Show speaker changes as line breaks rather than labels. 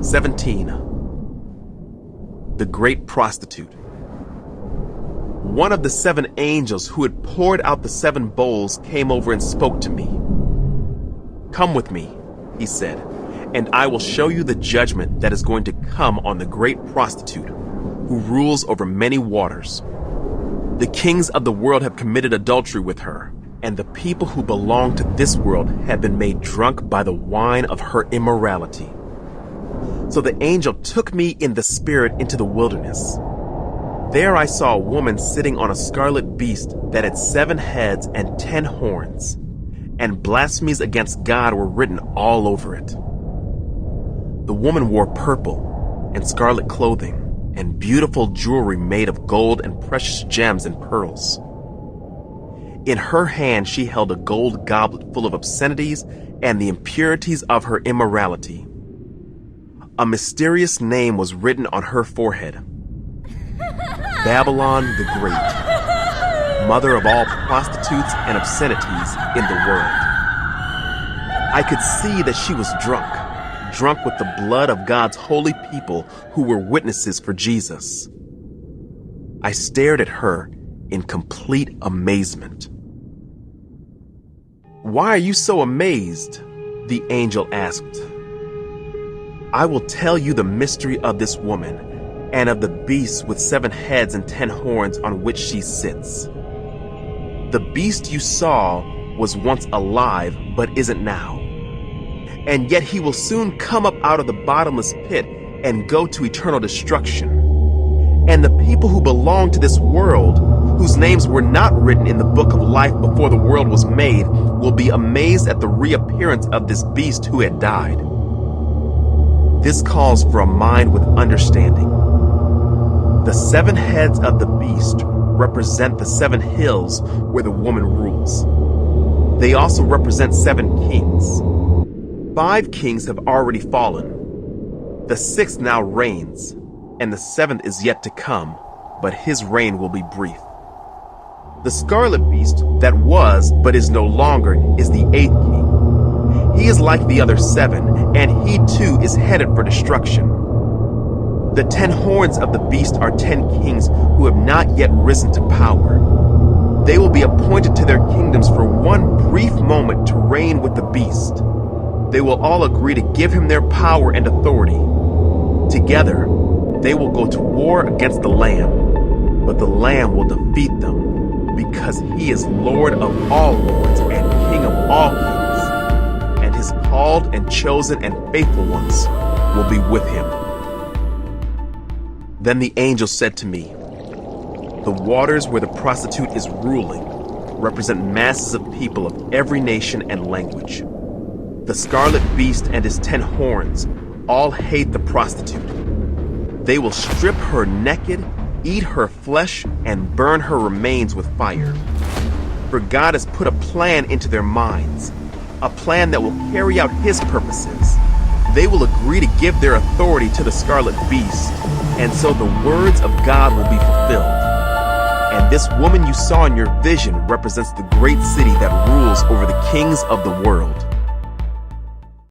17. The Great Prostitute. One of the 7 angels who had poured out the 7 bowls came over and spoke to me. "Come with me," he said, "and I will show you the judgment that is going to come on the great prostitute, who rules over many waters. The kings of the world have committed adultery with her, and the people who belong to this world have been made drunk by the wine of her immorality." So the angel took me in the spirit into the wilderness. There I saw a woman sitting on a scarlet beast that had 7 heads and 10 horns, and blasphemies against God were written all over it. The woman wore purple and scarlet clothing and beautiful jewelry made of gold and precious gems and pearls. In her hand she held a gold goblet full of obscenities and the impurities of her immorality. A mysterious name was written on her forehead: Babylon the Great, mother of all prostitutes and obscenities in the world. I could see that she was drunk with the blood of God's holy people who were witnesses for Jesus. I stared at her in complete amazement. "Why are you so amazed?" the angel asked. "I will tell you the mystery of this woman and of the beast with 7 heads and 10 horns on which she sits. The beast you saw was once alive but isn't now. And yet he will soon come up out of the bottomless pit and go to eternal destruction. And the people who belong to this world, whose names were not written in the book of life before the world was made, will be amazed at the reappearance of this beast who had died." This calls for a mind with understanding. The 7 heads of the beast represent the 7 hills where the woman rules. They also represent 7 kings. 5 kings have already fallen. The 6th now reigns, and the 7th is yet to come, but his reign will be brief. The scarlet beast that was but is no longer is the 8th king. He is like the other 7, and he too is headed for destruction. The 10 horns of the beast are 10 kings who have not yet risen to power. They will be appointed to their kingdoms for one brief moment to reign with the beast. They will all agree to give him their power and authority. Together, they will go to war against the Lamb, but the Lamb will defeat them because he is Lord of all lords and King of all kings. His called and chosen and faithful ones will be with him. Then the angel said to me, "The waters where the prostitute is ruling represent masses of people of every nation and language. The scarlet beast and his 10 horns all hate the prostitute. They will strip her naked, eat her flesh, and burn her remains with fire. For God has put a plan into their minds, a plan that will carry out his purposes. They will agree to give their authority to the scarlet beast, and so the words of God will be fulfilled. And this woman you saw in your vision represents the great city that rules over the kings of the world."